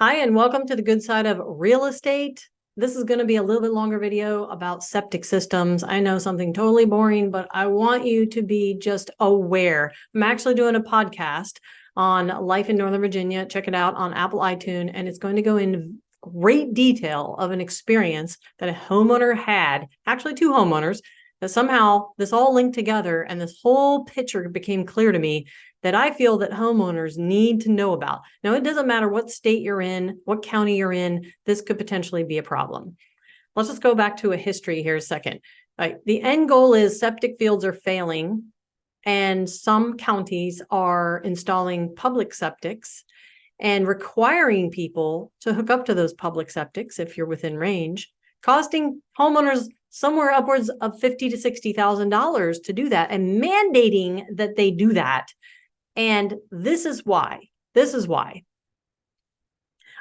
Hi, and welcome to the good side of real estate. This is going to be a little bit longer video about septic systems. I know something totally boring, but I want you to be just aware. I'm actually doing a podcast on life in Northern Virginia. Check it out on Apple iTunes, and it's going to go into great detail of an experience that a homeowner had, actually two homeowners, that somehow this all linked together and this whole picture became clear to me that I feel that homeowners need to know about. Now, it doesn't matter what state you're in, what county you're in, this could potentially be a problem. Let's just go back to a history here a second. The end goal is septic fields are failing, and some counties are installing public septics and requiring people to hook up to those public septics if you're within range, costing homeowners somewhere upwards of $50,000 to $60,000 to do that, and mandating that they do that. And this is why.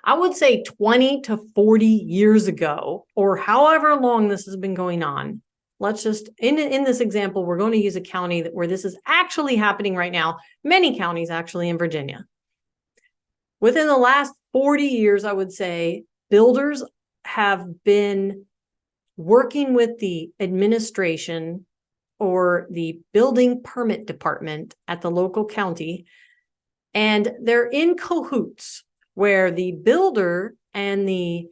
I would say 20 to 40 years ago, or however long this has been going on, let's just, in this example, we're going to use a county where this is actually happening right now, many counties actually in Virginia. Within the last 40 years, I would say, builders have been working with the administration or the building permit department at the local county, and they're in cahoots where the builder and the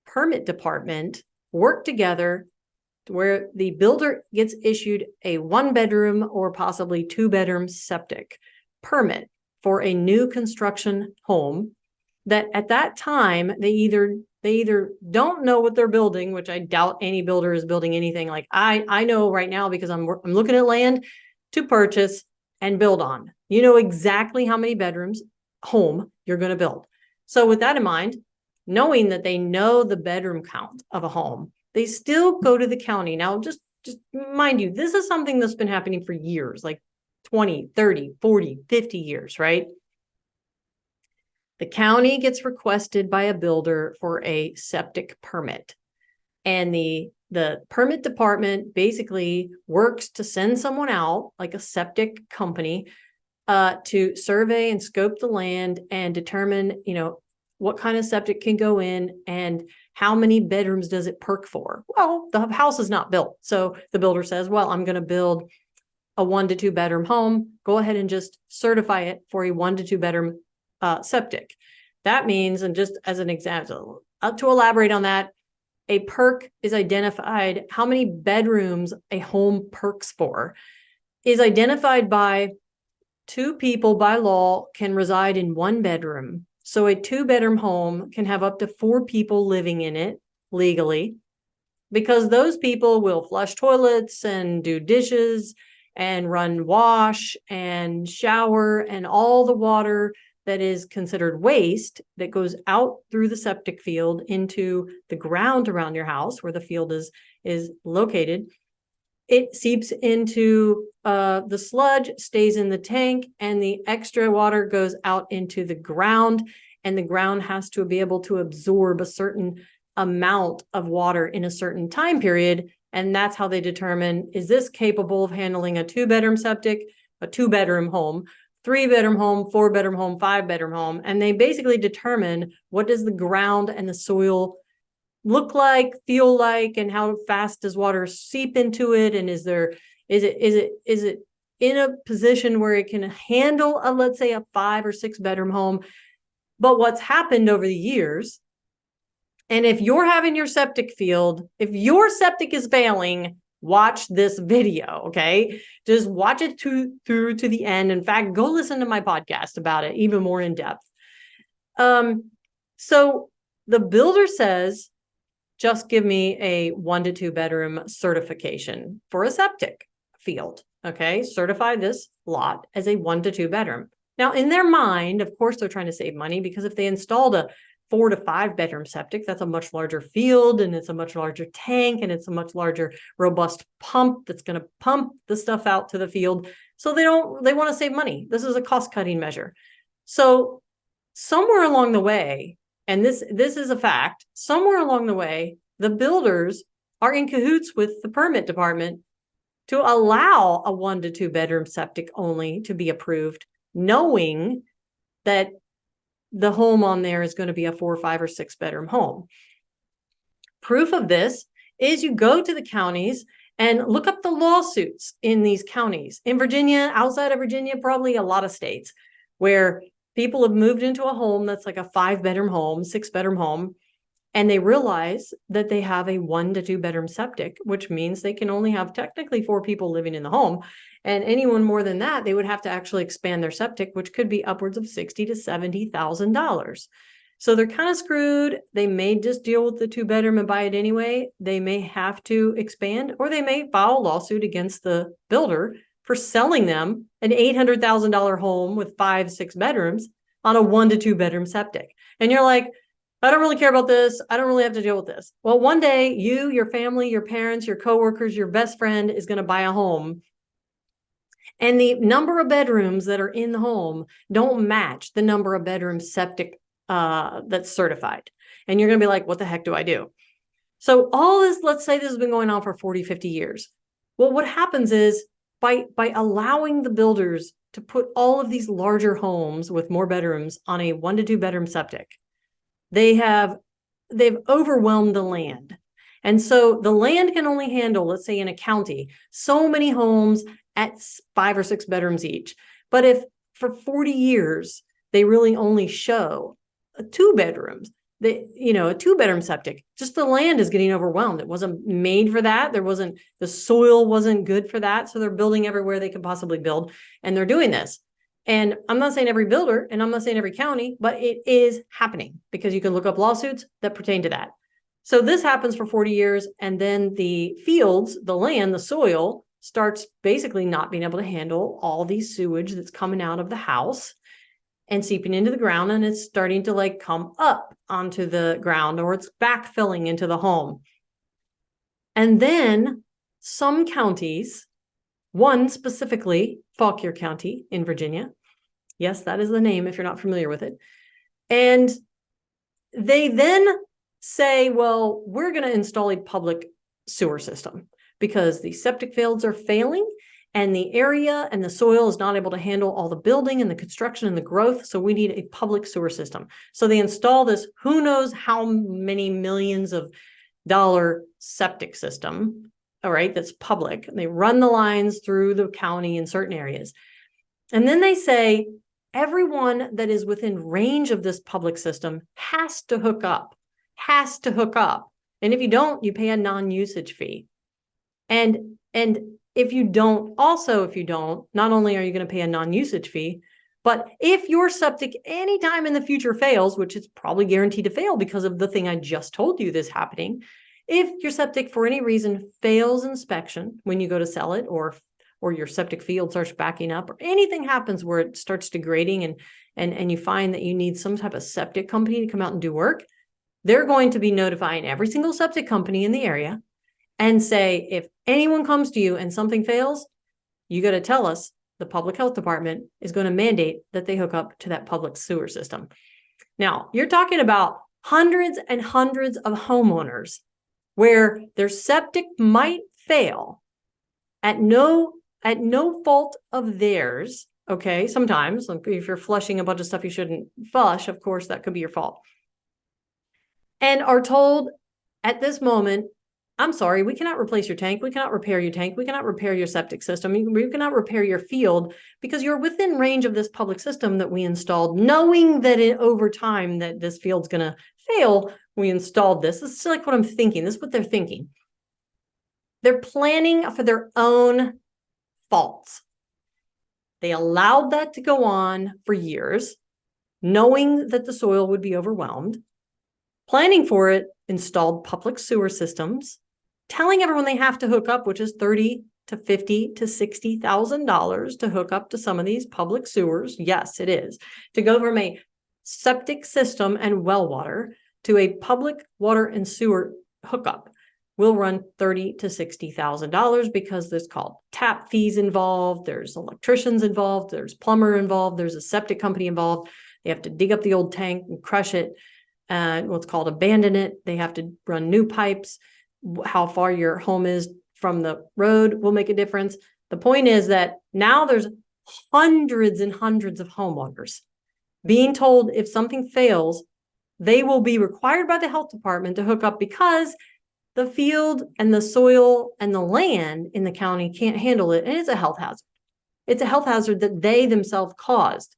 permit department work together, where the builder gets issued a 1-bedroom or possibly 2-bedroom septic permit for a new construction home that at that time they either don't know what they're building, which I doubt any builder is building anything. Like I know right now, because I'm looking at land to purchase and build on. You know exactly how many bedrooms home you're going to build. So with that in mind, knowing that they know the bedroom count of a home, they still go to the county. Now, just mind you, this is something that's been happening for years, like 20, 30, 40, 50 years, right? The county gets requested by a builder for a septic permit, and the permit department basically works to send someone out, like a septic company, to survey and scope the land and determine, what kind of septic can go in and how many bedrooms does it perk for. Well, the house is not built, so the builder says, well, I'm going to build a 1 to 2 bedroom home. Go ahead and just certify it for a 1 to 2 bedroom septic. That means, and just as an example, to elaborate on that, a perk is identified. How many bedrooms a home perks for is identified by 2 people by law can reside in 1 bedroom. So a 2-bedroom home can have up to 4 people living in it legally, because those people will flush toilets and do dishes and run wash and shower, and all the water that is considered waste that goes out through the septic field into the ground around your house where the field is located. It seeps into the sludge, stays in the tank, and the extra water goes out into the ground, and the ground has to be able to absorb a certain amount of water in a certain time period. And that's how they determine, is this capable of handling a 2-bedroom septic, a 2-bedroom home, 3-bedroom home, 4-bedroom home, 5-bedroom home. And they basically determine what does the ground and the soil look like, feel like, and how fast does water seep into it, and is it in a position where it can handle let's say a 5 or 6-bedroom home. But what's happened over the years, and if you're having your septic field, if your septic is failing, watch this video, okay? Just watch it through to the end. In fact, go listen to my podcast about it, even more in depth. So the builder says, just give me a 1 to 2 bedroom certification for a septic field, okay? Certify this lot as a 1 to 2 bedroom. Now, in their mind, of course, they're trying to save money, because if they installed a 4 to 5 bedroom septic, that's a much larger field, and it's a much larger tank, and it's a much larger robust pump that's going to pump the stuff out to the field. So they want to save money. This is a cost-cutting measure. So somewhere along the way, and this is a fact, somewhere along the way, the builders are in cahoots with the permit department to allow a 1 to 2 bedroom septic only to be approved, knowing that the home on there is going to be a 4, 5, or 6 bedroom home. Proof of this is you go to the counties and look up the lawsuits in these counties. In Virginia, outside of Virginia, probably a lot of states where people have moved into a home that's like a 5-bedroom home, 6-bedroom home, and they realize that they have a 1 to 2 bedroom septic, which means they can only have technically 4 people living in the home. And anyone more than that, they would have to actually expand their septic, which could be upwards of $60,000 to $70,000. So they're kind of screwed. They may just deal with the 2-bedroom and buy it anyway. They may have to expand, or they may file a lawsuit against the builder for selling them an $800,000 home with 5, 6 bedrooms on a 1 to 2 bedroom septic. And you're like, I don't really care about this. I don't really have to deal with this. Well, one day you, your family, your parents, your coworkers, your best friend is going to buy a home, and the number of bedrooms that are in the home don't match the number of bedrooms septic that's certified. And you're going to be like, what the heck do I do? So all this, let's say this has been going on for 40, 50 years. Well, what happens is by allowing the builders to put all of these larger homes with more bedrooms on a 1 to 2 bedroom septic, they've overwhelmed the land. And so the land can only handle, let's say in a county, so many homes at 5 or 6 bedrooms each. But if for 40 years, they really only show 2 bedrooms, a 2-bedroom septic, just the land is getting overwhelmed. It wasn't made for that. The soil wasn't good for that. So they're building everywhere they could possibly build. And they're doing this. And I'm not saying every builder, and I'm not saying every county, but it is happening, because you can look up lawsuits that pertain to that. So this happens for 40 years. And then the fields, the land, the soil starts basically not being able to handle all these sewage that's coming out of the house and seeping into the ground. And it's starting to like come up onto the ground, or it's backfilling into the home. And then some counties, one specifically, Fauquier County in Virginia. Yes, that is the name if you're not familiar with it. And they then say, well, we're going to install a public sewer system because the septic fields are failing and the area and the soil is not able to handle all the building and the construction and the growth. So we need a public sewer system. So they install this, who knows how many millions of dollar septic system, all right, that's public. And they run the lines through the county in certain areas. And then they say, everyone that is within range of this public system has to hook up. And if you don't, you pay a non-usage fee. And if you don't, not only are you going to pay a non-usage fee, but if your septic anytime in the future fails, which is probably guaranteed to fail because of the thing I just told you this happening, if your septic for any reason fails inspection when you go to sell it, or your septic field starts backing up, or anything happens where it starts degrading and you find that you need some type of septic company to come out and do work, they're going to be notifying every single septic company in the area and say, if anyone comes to you and something fails, you got to tell us. The public health department is going to mandate that they hook up to that public sewer system. Now, you're talking about hundreds and hundreds of homeowners where their septic might fail at no fault of theirs. Okay, sometimes if you're flushing a bunch of stuff you shouldn't flush, of course, that could be your fault. And are told at this moment, I'm sorry, we cannot replace your tank. We cannot repair your tank. We cannot repair your septic system. We cannot repair your field because you're within range of this public system that we installed, knowing that over time that this field's going to fail. We installed this. This is like what I'm thinking. This is what they're thinking. They're planning for their own faults. They allowed that to go on for years, knowing that the soil would be overwhelmed, planning for it, installed public sewer systems, telling everyone they have to hook up, which is $30,000 to $50,000 to $60,000 to hook up to some of these public sewers. Yes, it is. To go from a septic system and well water to a public water and sewer hookup will run $30,000 to $60,000 because there's called tap fees involved. There's electricians involved. There's plumber involved. There's a septic company involved. They have to dig up the old tank and crush it. What's called abandon it. They have to run new pipes. How far your home is from the road will make a difference. The point is that now there's hundreds and hundreds of homeowners being told if something fails, they will be required by the health department to hook up because the field and the soil and the land in the county can't handle it. And it's a health hazard. It's a health hazard that they themselves caused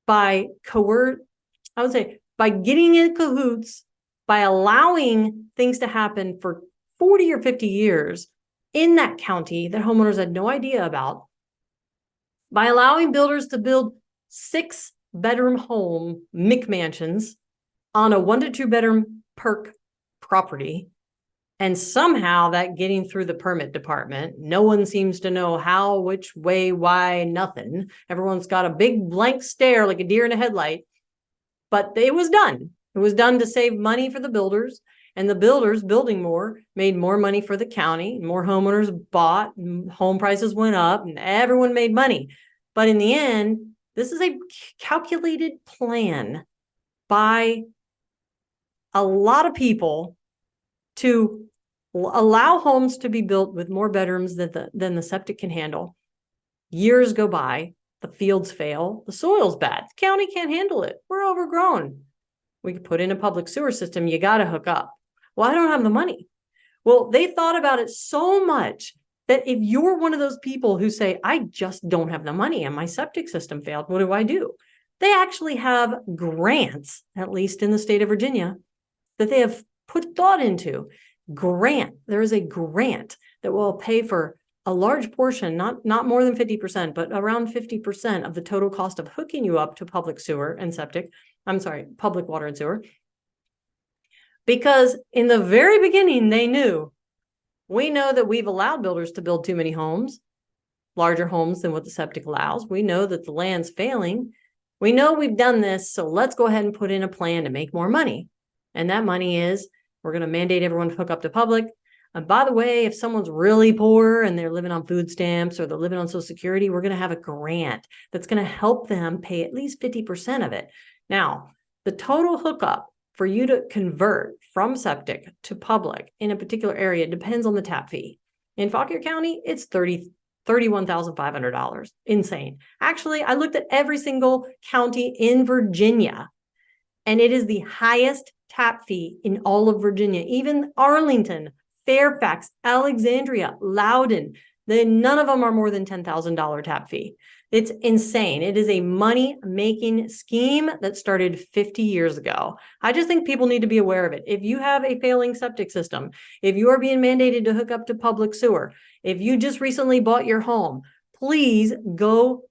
by by getting in cahoots, by allowing things to happen for 40 or 50 years in that county that homeowners had no idea about, by allowing builders to build 6-bedroom home McMansions on a 1 to 2 bedroom perk property. And somehow that getting through the permit department, no one seems to know how, which way, why, nothing. Everyone's got a big blank stare like a deer in a headlight, but it was done. It was done to save money for the builders, and the builders building more made more money for the county. More homeowners bought, home prices went up, and everyone made money. But in the end, this is a calculated plan by a lot of people to allow homes to be built with more bedrooms than the septic can handle. Years go by, the fields fail, the soil's bad, the county can't handle it, we're overgrown. We could put in a public sewer system, you got to hook up. Well, I don't have the money. Well, they thought about it so much that if you're one of those people who say, I just don't have the money and my septic system failed, what do I do? They actually have grants, at least in the state of Virginia, that they have put thought into. There is a grant that will pay for a large portion, not more than 50%, but around 50% of the total cost of hooking you up to public sewer and septic. I'm sorry, public water and sewer. Because in the very beginning, they knew, we know that we've allowed builders to build too many homes, larger homes than what the septic allows. We know that the land's failing. We know we've done this, so let's go ahead and put in a plan to make more money. And that money is, we're going to mandate everyone to hook up to public. And by the way, if someone's really poor and they're living on food stamps or they're living on Social Security, we're going to have a grant that's going to help them pay at least 50% of it. Now, the total hookup for you to convert from septic to public in a particular area depends on the tap fee. In Fauquier County, it's $31,500. Insane. Actually, I looked at every single county in Virginia, and it is the highest tap fee in all of Virginia. Even Arlington, Fairfax, Alexandria, Loudoun, none of them are more than $10,000 tap fee. It's insane. It is a money-making scheme that started 50 years ago. I just think people need to be aware of it. If you have a failing septic system, if you are being mandated to hook up to public sewer, if you just recently bought your home, please go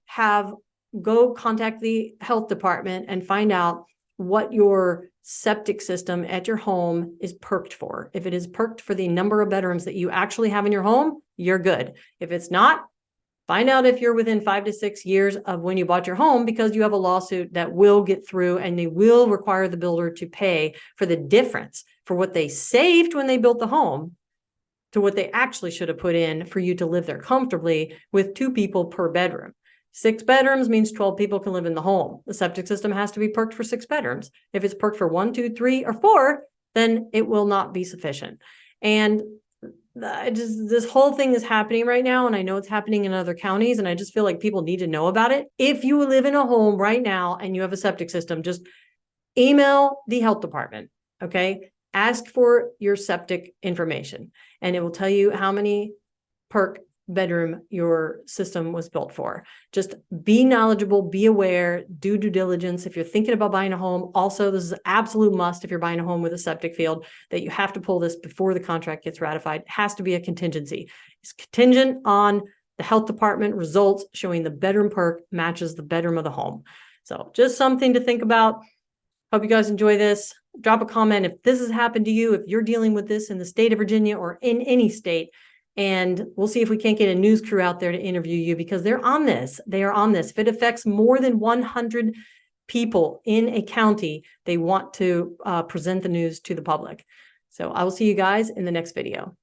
contact the health department and find out what your septic system at your home is perked for. If it is perked for the number of bedrooms that you actually have in your home, you're good. If it's not, find out if you're within 5 to 6 years of when you bought your home, because you have a lawsuit that will get through and they will require the builder to pay for the difference for what they saved when they built the home to what they actually should have put in for you to live there comfortably with 2 people per bedroom. 6 bedrooms means 12 people can live in the home. The septic system has to be perked for 6 bedrooms. If it's perked for 1, 2, 3, or 4, then it will not be sufficient. And this whole thing is happening right now, and I know it's happening in other counties, and I just feel like people need to know about it. If you live in a home right now and you have a septic system, just email the health department, okay? Ask for your septic information, and it will tell you how many perk bedroom your system was built for. Just be knowledgeable, be aware, do due diligence. If you're thinking about buying a home, also, this is an absolute must if you're buying a home with a septic field, that you have to pull this before the contract gets ratified. It has to be a contingency. It's contingent on the health department results showing the bedroom perk matches the bedroom of the home. So just something to think about. Hope you guys enjoy this. Drop a comment if this has happened to you, if you're dealing with this in the state of Virginia or in any state. And we'll see if we can't get a news crew out there to interview you, because they're on this. They are on this. If it affects more than 100 people in a county, they want to present the news to the public. So I will see you guys in the next video.